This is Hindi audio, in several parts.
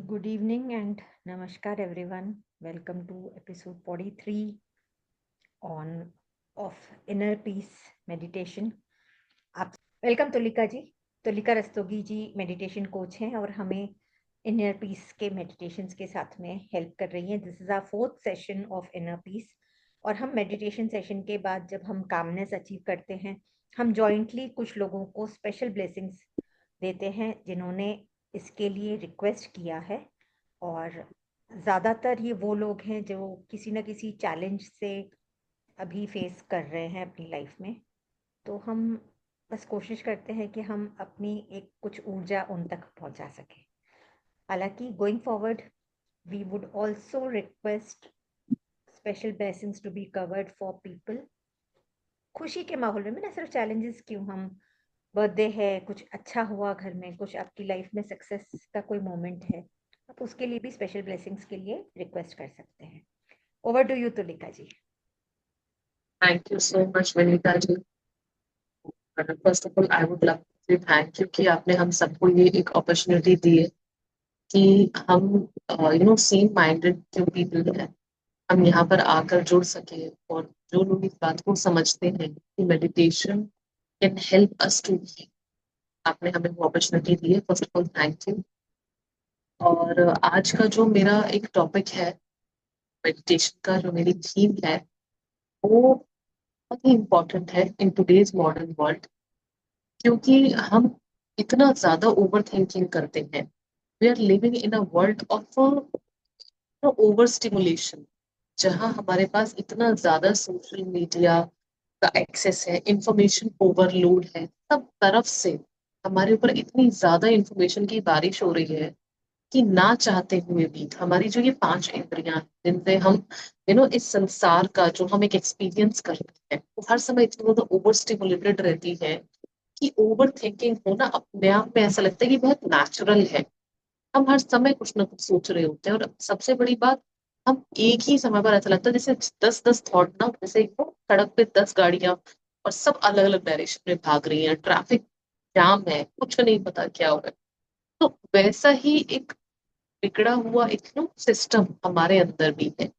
Good evening and namaskar everyone. Welcome to episode 43 on of inner peace meditation. आप वेलकम तुलिका जी. तुलिका रस्तोगी जी मेडिटेशन कोच हैं और हमें इनर पीस के मेडिटेशंस के साथ में हेल्प कर रही हैं. This is our fourth session of inner peace और हम मेडिटेशन सेशन के बाद जब हम कामनेस अचीव करते हैं हम जॉइंटली कुछ लोगों को स्पेशल ब्लेसिंग्स देते हैं जिन्होंने इसके लिए रिक्वेस्ट किया है. और ज़्यादातर ये वो लोग हैं जो किसी न किसी चैलेंज से अभी फेस कर रहे हैं अपनी लाइफ में. तो हम बस कोशिश करते हैं कि हम अपनी एक कुछ ऊर्जा उन तक पहुंचा सकें. हालांकि going forward we would also request special blessings to be covered for people. खुशी के माहौल में ना सिर्फ चैलेंजेस क्यों, हम बर्थडे है, कुछ अच्छा हुआ घर में, कुछ आपकी लाइफ में सक्सेस का कोई मोमेंट है, आप उसके लिए भी स्पेशल ब्लेसिंग्स के लिए रिक्वेस्ट कर सकते हैं. Over to you Tulika ji. Thank you so much Vinita ji. First of all I would love to thank you कि आपने हम सबको ये एक अपॉर्चुनिटी दी है कि हम सेम माइंडेड जो पीपल हैं हम यहाँ पर आकर जुड़ सके। और जो लोग इस बात को समझते हैं कि meditation can help us to, आपने हमें वो अपॉर्चुनिटी दी है। First of all thank you. और आज का जो मेरा एक टॉपिक है, मेडिटेशन का जो मेरी थीम है, वो बहुत ही इम्पोर्टेंट है इन टुडेज मॉडर्न वर्ल्ड। क्योंकि हम इतना ज्यादा ओवर थिंकिंग करते हैं। We are living in a world of over stimulation, जहाँ हमारे पास इतना ज्यादा सोशल मीडिया का एक्सेस है, इंफॉर्मेशन ओवरलोड है, सब तरफ से हमारे ऊपर इतनी ज्यादा इंफॉर्मेशन की बारिश हो रही है कि ना चाहते हुए भी हमारी जो ये पांच इंद्रियां हैं, जिनसे हम इस संसार का जो हम एक एक्सपीरियंस करते हैं, वो हर समय इतनी ज्यादा ओवर स्टिमुलेटेड रहती है कि ओवर थिंकिंग होना अपने आप में ऐसा लगता है कि बहुत नेचुरल है। हम हर समय कुछ ना कुछ सोच रहे होते हैं, और सबसे बड़ी बात, हम एक ही समय पर ऐसा लगता है जैसे 10-10 थॉट ना, जैसे सड़क पे 10 गाड़ियां और सब अलग अलग डायरेक्शन में भाग रही हैं, ट्रैफिक जाम है, कुछ नहीं पता क्या हो रहा है। तो वैसा ही एक बिगड़ा हुआ एक सिस्टम हमारे अंदर भी है।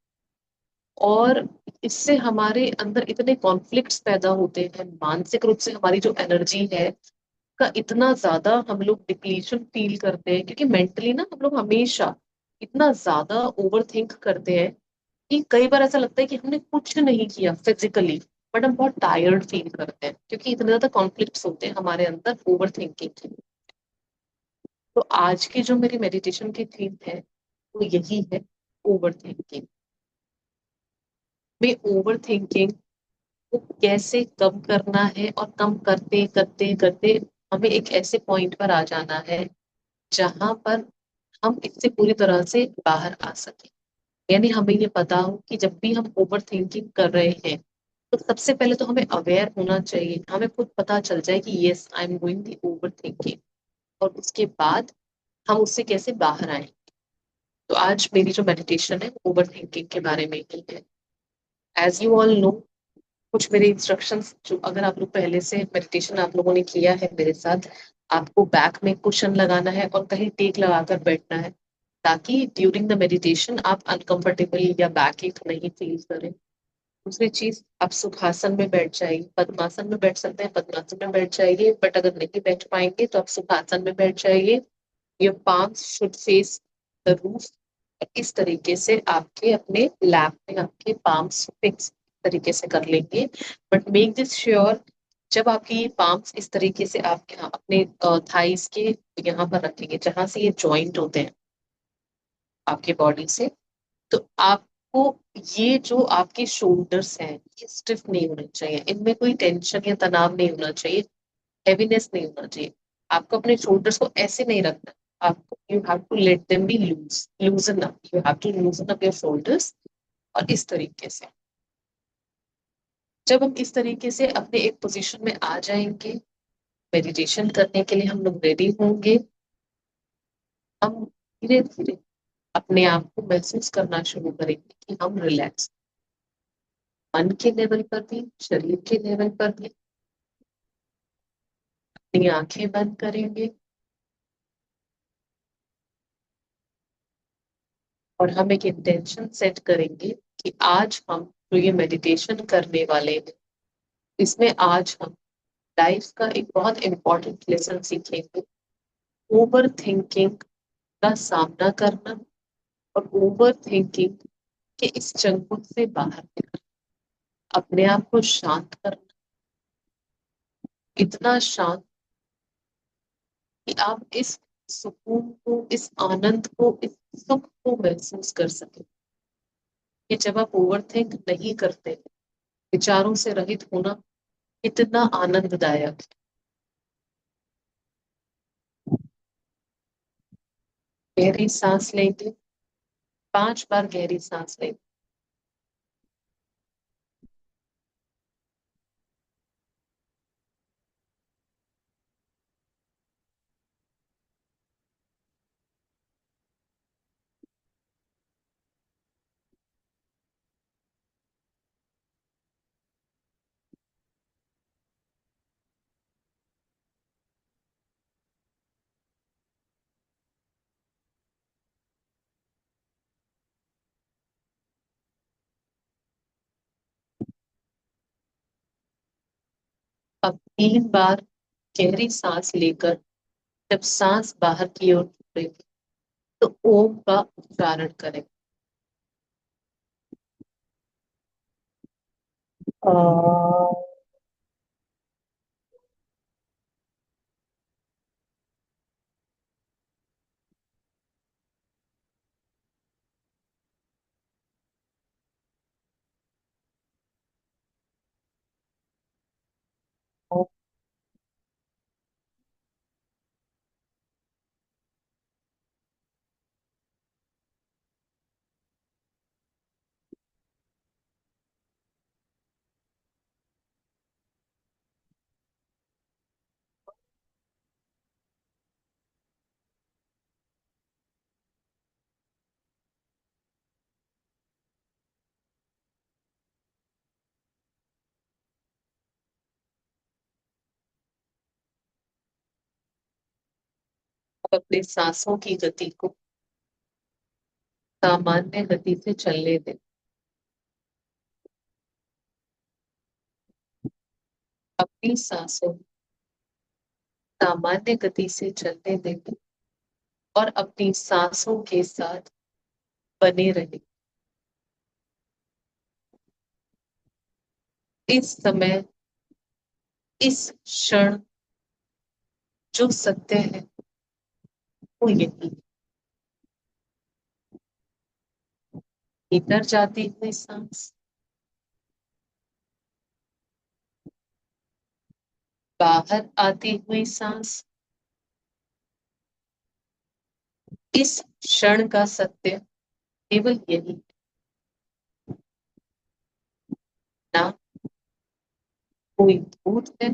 और इससे हमारे अंदर इतने कॉन्फ्लिक्ट्स पैदा होते हैं, मानसिक रूप से हमारी जो एनर्जी है का इतना ज्यादा हम लोग डिप्लीशन फील करते हैं, क्योंकि मेंटली ना हम लोग हमेशा इतना ज्यादा ओवर थिंक करते हैं कि कई बार ऐसा लगता है कि हमने कुछ नहीं किया फिजिकली, बट हम बहुत टायर्ड फील करते हैं क्योंकि इतने ज्यादा कॉन्फ्लिक्ट्स होते हैं हमारे अंदर ओवर थिंकिंग के। तो आज की जो मेरी मेडिटेशन की थीम है वो यही है, ओवर थिंकिंग। में ओवर थिंकिंग को कैसे कम करना है, और कम करते करते करते हमें एक ऐसे पॉइंट पर आ जाना है जहां पर हम इससे पूरी तरह से बाहर आ सके। यानी हमें ये पता हो कि जब भी हम ओवर थिंकिंग कर रहे हैं, तो सबसे पहले तो हमें अवेयर होना चाहिए, हमें खुद पता चल जाए कि yes I am going the over thinking. और उसके बाद हम उससे कैसे बाहर आए। तो आज मेरी जो मेडिटेशन है ओवर थिंकिंग के बारे में ही है। एज यू ऑल नो, कुछ मेरे इंस्ट्रक्शंस, जो अगर आप लोग पहले से मेडिटेशन आप लोगों ने किया है मेरे साथ, आपको बैक में कुशन लगाना है और कहीं टेक लगाकर बैठना है, ताकि ड्यूरिंग द मेडिटेशन आप अनकंफर्टेबल या बैक एक नहीं फील करें। दूसरी चीज, आप सुखासन में बैठ जाइए, पद्मासन में बैठ सकते हैं, पद्मासन में बैठ जाइए, बट अगर नहीं बैठ पाएंगे तो आप सुखासन में बैठ जाइए। Your palms should face the roof. इस तरीके से आपके अपने लैप में आपके पाम्स फिक्स तरीके से कर लेंगे। बट मेक दिस श्योर, जब आपके ये पाम्स इस तरीके से आप यहाँ अपने थाइस के यहाँ पर रखेंगे जहां से ये जॉइंट होते हैं आपके बॉडी से, तो आपको ये जो आपके शोल्डर्स हैं ये स्टिफ नहीं होने चाहिए, इनमें कोई टेंशन या तनाव नहीं होना चाहिए, हैवीनेस नहीं होना चाहिए। आपको अपने शोल्डर्स को ऐसे नहीं रखना। आपको you have to let them be loosen up, you have to loosen up your shoulders. और इस तरीके से जब हम इस तरीके से अपने एक पोजीशन में आ जाएंगे, मेडिटेशन करने के लिए हम लोग रेडी होंगे। हम धीरे धीरे अपने आप को महसूस करना शुरू करेंगे कि हम रिलैक्स, मन के लेवल पर भी शरीर के लेवल पर भी। अपनी आंखें बंद करेंगे और हम एक इंटेंशन सेट करेंगे कि आज हम जो ये मेडिटेशन करने वाले हैं, इसमें आज हम लाइफ का एक बहुत इंपॉर्टेंट लेसन सीखेंगे। ओवर थिंकिंग का सामना करना और ओवर थिंकिंग के इस चंगुल से बाहर निकलना, अपने आप को शांत करना, इतना शांत कि आप इस सुकून को, इस आनंद को, इस सुख को महसूस कर सके कि जब आप ओवर थिंक नहीं करते, विचारों से रहित होना कितना आनंददायक है। गहरी सांस लेंगे, 5 बार गहरी सांस लेंगे। अब 3 बार गहरी सांस लेकर जब सांस बाहर की ओर छोड़ेंगे तो ओम का उच्चारण करें। आ, अपनी सांसों की गति को सामान्य गति से चलने दें। अपनी सांसों को सामान्य गति से चलने दें और अपनी सांसों के साथ बने रहें। इस समय, इस क्षण जो सत्य है वो यही है। भीतर जाती हुई सांस, बाहर आती हुई सांस, इस क्षण का सत्य केवल यही है। ना कोई भूत है,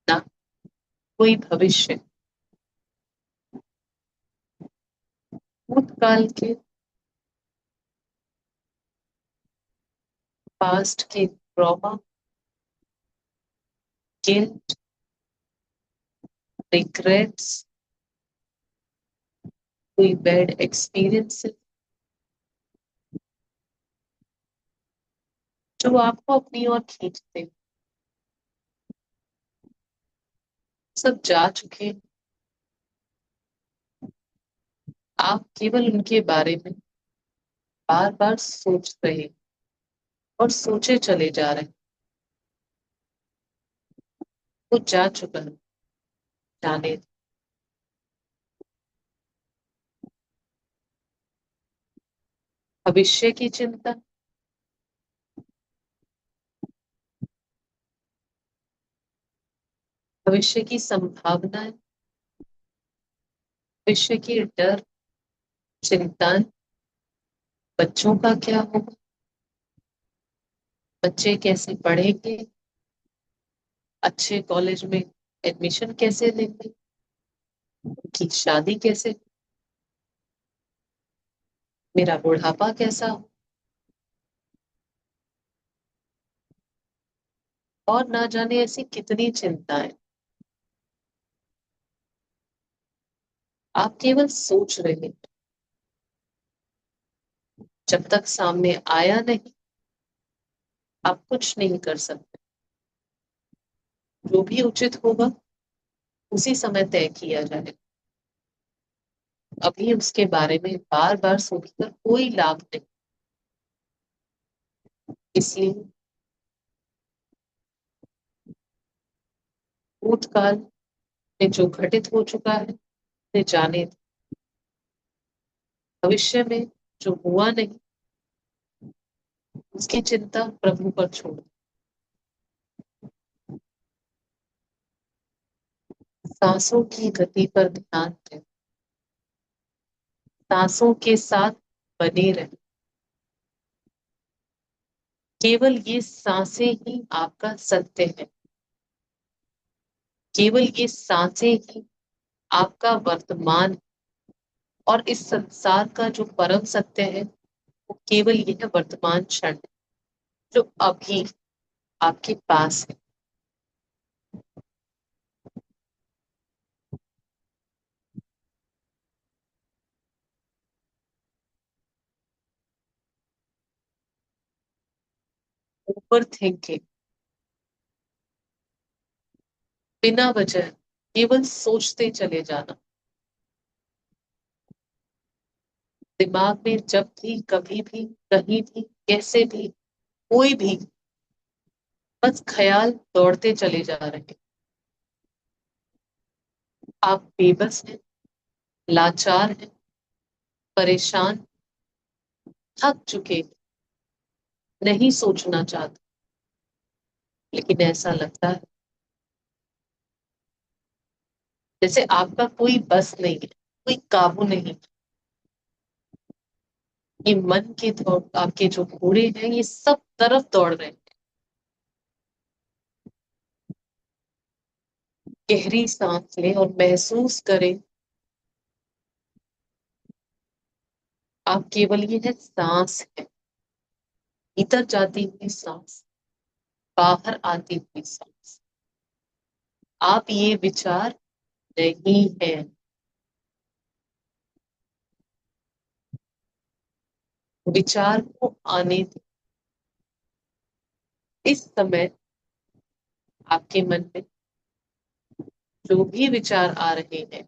ना कोई भविष्य। भूतकाल के, पास्ट के ट्रॉमा, गिल्ट, रिग्रेट्स, कोई बैड एक्सपीरियंस जो आपको अपनी ओर खींचते हैं, सब जा चुके हैं। आप केवल उनके बारे में बार बार सोच रहे हैं और सोचे चले जा रहे हैं। वो जा चुका है, जाने दो। भविष्य की चिंता, भविष्य की संभावनाएं, भविष्य की डर, चिंताएं, बच्चों का क्या होगा, बच्चे कैसे पढ़ेंगे, अच्छे कॉलेज में एडमिशन कैसे लेंगे, उनकी शादी कैसे, मेरा बुढ़ापा कैसा हो, और ना जाने ऐसी कितनी चिंताएं। आप केवल सोच रहे हैं। जब तक सामने आया नहीं, आप कुछ नहीं कर सकते। जो भी उचित होगा उसी समय तय किया जाएगा। अभी उसके बारे में बार बार सोचकर कोई लाभ नहीं। इसलिए भूतकाल में जो घटित हो चुका है उसे जाने दो। भविष्य में जो हुआ नहीं उसकी चिंता प्रभु पर छोड़ दो। सांसों की गति पर ध्यान दें। सांसों के साथ बने रहें। केवल ये सांसें ही आपका सत्य है। केवल ये सांसें ही आपका वर्तमान है। और इस संसार का जो परम सत्य है वो केवल यह वर्तमान क्षण है, जो अभी आपके पास है। ओवर थिंकिंग, बिना वजह केवल सोचते चले जाना। दिमाग में जब भी, कभी भी, कहीं भी, कैसे भी, कोई भी, बस ख्याल दौड़ते चले जा रहे हैं। आप बेबस हैं, लाचार हैं, परेशान, थक चुके, नहीं सोचना चाहते। लेकिन ऐसा लगता है जैसे आपका कोई बस नहीं है, कोई काबू नहीं। ये मन के दौड़, आपके जो घोड़े हैं ये सब तरफ दौड़ रहे हैं। गहरी सांस लें और महसूस करें आप केवल ये है सांस है। भीतर जाती हुई सांस, बाहर आती हुई सांस। आप ये विचार नहीं है। विचार को आने दें। इस समय आपके मन में जो भी विचार आ रहे हैं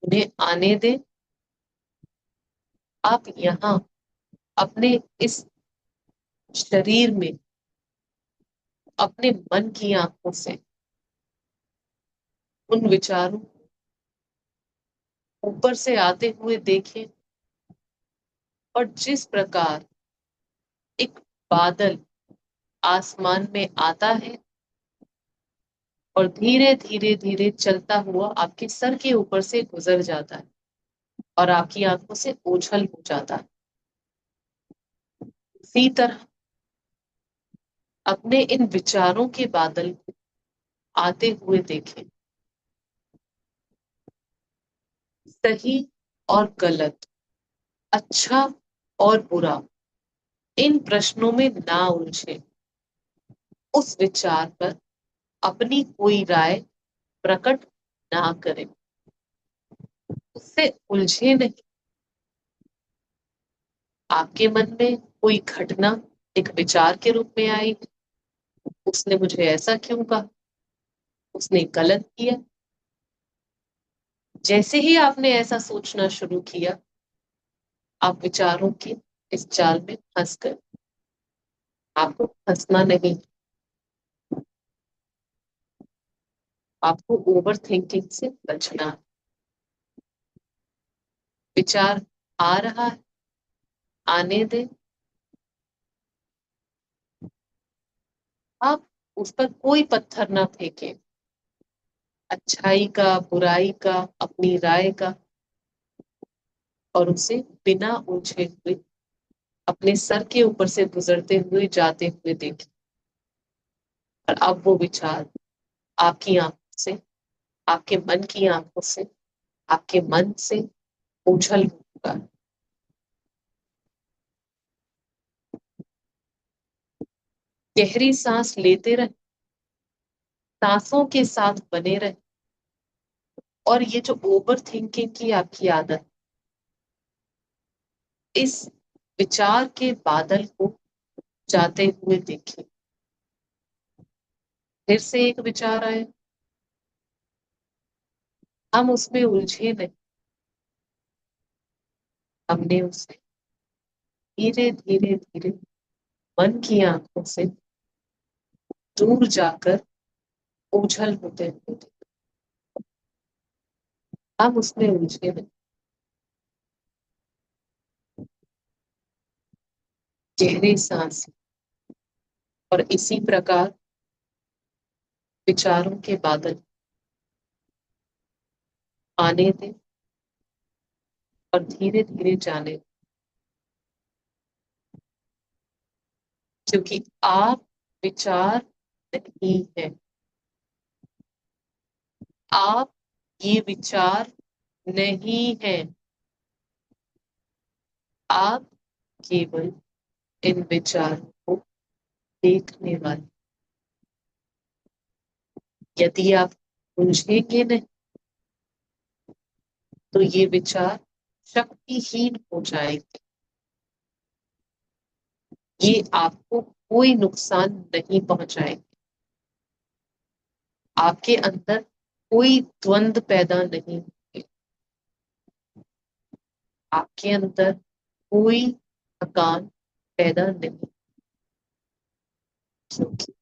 उन्हें आने दें। आप यहाँ अपने इस शरीर में अपने मन की आंखों से उन विचारों को ऊपर से आते हुए देखें। और जिस प्रकार एक बादल आसमान में आता है और धीरे धीरे धीरे चलता हुआ आपके सर के ऊपर से गुजर जाता है और आपकी आंखों से ओझल हो जाता है, इसी तरह अपने इन विचारों के बादल को आते हुए देखें। सही और गलत, अच्छा और बुरा, इन प्रश्नों में ना उलझे। उस विचार पर अपनी कोई राय प्रकट ना करें। उससे उलझे नहीं। आपके मन में कोई घटना एक विचार के रूप में आई, उसने मुझे ऐसा क्यों कहा, उसने गलत किया। जैसे ही आपने ऐसा सोचना शुरू किया आप विचारों के इस जाल में फंस गए। आपको फंसना नहीं, आपको ओवर थिंकिंग से बचना है। विचार आ रहा है, आने दें। आप उस पर कोई पत्थर ना फेंकें। अच्छाई का, बुराई का, अपनी राय का, और उसे बिना उलझे हुए अपने सर के ऊपर से गुजरते हुए जाते हुए देखें। और अब वो विचार आपकी आंखों से, आपके मन की आंखों से, आपके मन से ओझल होगा। गहरी सांस लेते रहे, सांसों के साथ बने रहे। और ये जो ओवर थिंकिंग की आपकी आदत, इस विचार के बादल को जाते हुए देखें। फिर से एक विचार आए, हम उसमें उलझे नहीं, हमने उसे धीरे धीरे धीरे मन की आंखों से दूर जाकर ओझल होते हुए देखा। हम उसमें उलझे नहीं। गहरी सांस, और इसी प्रकार विचारों के बादल आने दें और धीरे धीरे जाने दें। क्योंकि आप विचार नहीं है, आप ये विचार नहीं है, आप केवल इन विचारों को देखने वाले। यदि आप पूछेंगे नहीं तो ये विचार शक्तिहीन हो जाएंगे। ये आपको कोई नुकसान नहीं पहुंचाएंगे, आपके अंदर कोई द्वंद पैदा नहीं होंगे, आपके अंदर कोई थकान पैदा नहीं, क्योंकि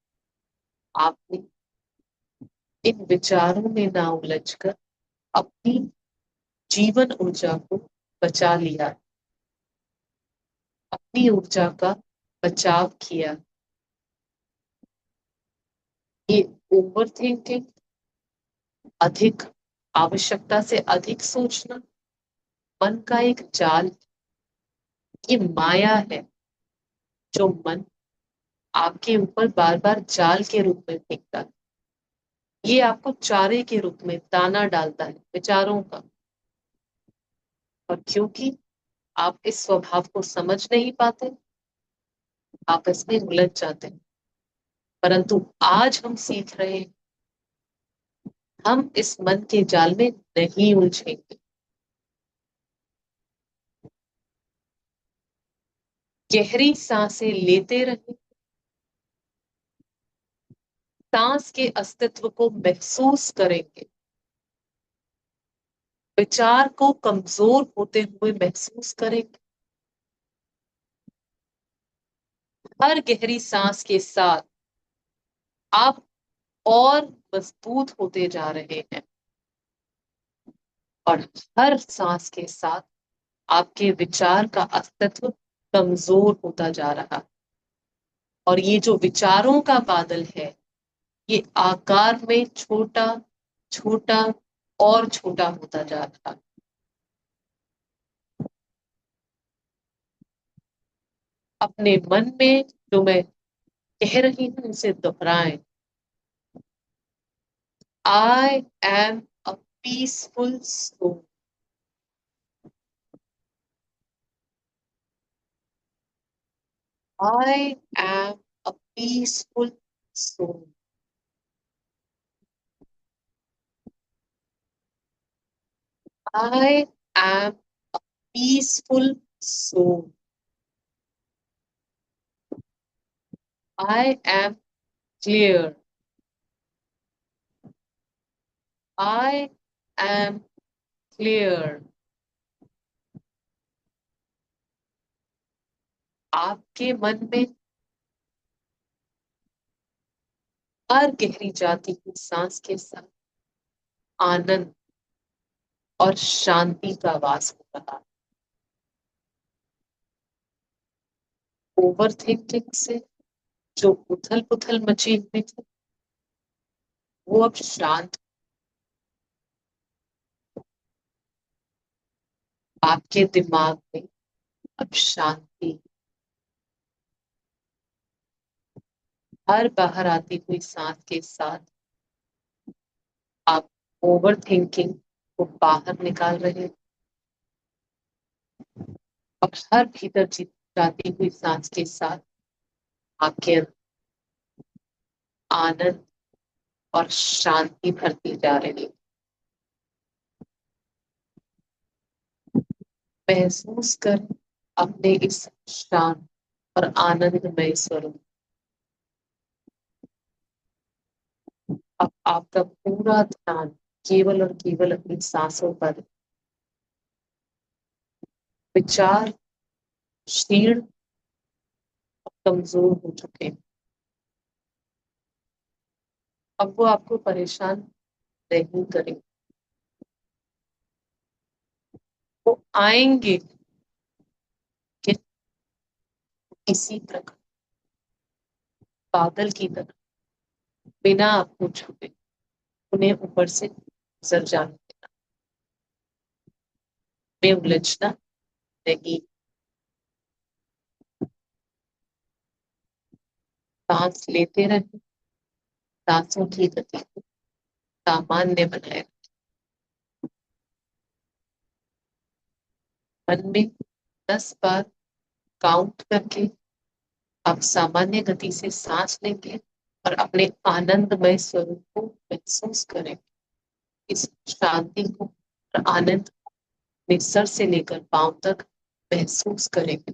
आपने इन विचारों में ना उलझकर अपनी जीवन ऊर्जा को बचा लिया, अपनी ऊर्जा का बचाव किया। ये ओवर थिंकिंग, अधिक आवश्यकता से अधिक सोचना, मन का एक जाल, ये माया है जो मन आपके ऊपर बार बार जाल के रूप में फेंकता है। ये आपको चारे के रूप में दाना डालता है विचारों का। और क्योंकि आप इस स्वभाव को समझ नहीं पाते, आप इसमें उलझ जाते हैं। परंतु आज हम सीख रहे हैं, हम इस मन के जाल में नहीं उलझेंगे। गहरी सांसें लेते रहे, सांस के अस्तित्व को महसूस करेंगे, विचार को कमजोर होते हुए महसूस करेंगे। हर गहरी सांस के साथ आप और मजबूत होते जा रहे हैं, और हर सांस के साथ आपके विचार का अस्तित्व कमजोर होता जा रहा। और ये जो विचारों का बादल है, ये आकार में छोटा छोटा और छोटा होता जा रहा। अपने मन में जो मैं कह रही हूं उसे दोहराएं। I am a peaceful soul. I am a peaceful soul. I am peaceful soul. I am clear. I am clear. आपके मन में हर गहरी जाती हुई सांस के साथ आनंद और शांति का वास हो रहा। ओवर थिंकिंग से जो उथल पुथल मची हुई थी, वो अब शांत। आपके दिमाग में अब शांति। हर बाहर आती हुई सांस के साथ आप ओवर थिंकिंग को बाहर निकाल रहे हैं, और हर भीतर जाती हुई सांस के साथ आपके आनंद और शांति भरती जा रही है। महसूस कर अपने इस शांत और आनंदमय स्वरूप। अब आपका पूरा ध्यान केवल और केवल अपनी सांसों पर। विचार क्षीण और कमजोर हो चुके हैं। अब वो आपको परेशान नहीं करेंगे। वो आएंगे कि किसी प्रकार बादल की तरह, बिना आपको छुए उन्हें ऊपर से गुजर जाने में उलझना नहीं। सांस लेते रहे, सांसों की गति को सामान्य बनाए। मन में 10 बार काउंट करके आप सामान्य गति से सांस लेंगे और अपने आनंदमय स्वरूप को महसूस करें। इस शांति को और आनंद अपने सर से लेकर पांव तक महसूस करेंगे।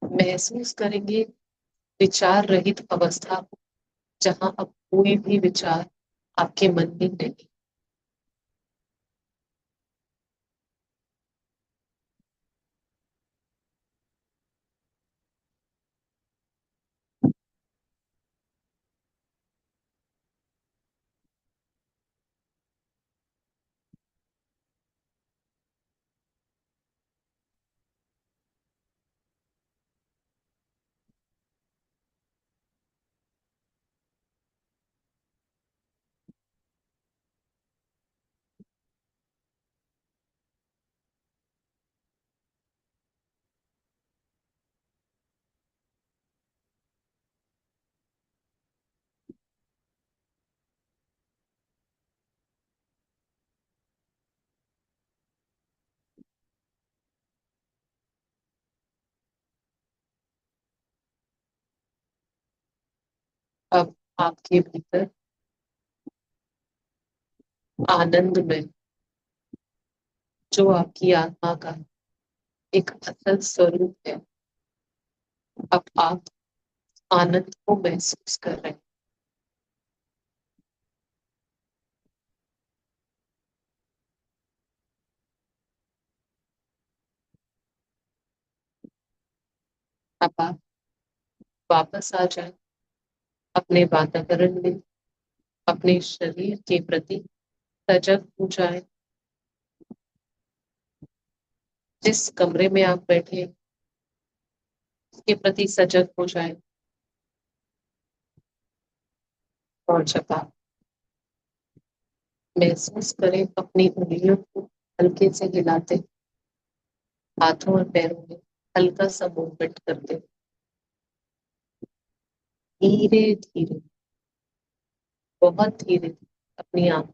महसूस करेंगे विचार रहित अवस्था को, जहां अब कोई भी विचार आपके मन में नहीं। अब आपके भीतर आनंद में, जो आपकी आत्मा का एक असल स्वरूप है, अब आप आनंद को महसूस कर रहे हैं। अब आप वापस आ जाए अपने वातावरण में, अपने शरीर के प्रति सजग हो जाए। जिस कमरे में आप बैठे हैं, उसके प्रति सजग हो जाए। और जब आप महसूस करें अपनी उंगलियों को हल्के से हिलाते, हाथों और पैरों में हल्का सा मूवमेंट करते, धीरे धीरे, बहुत धीरे अपनी आंख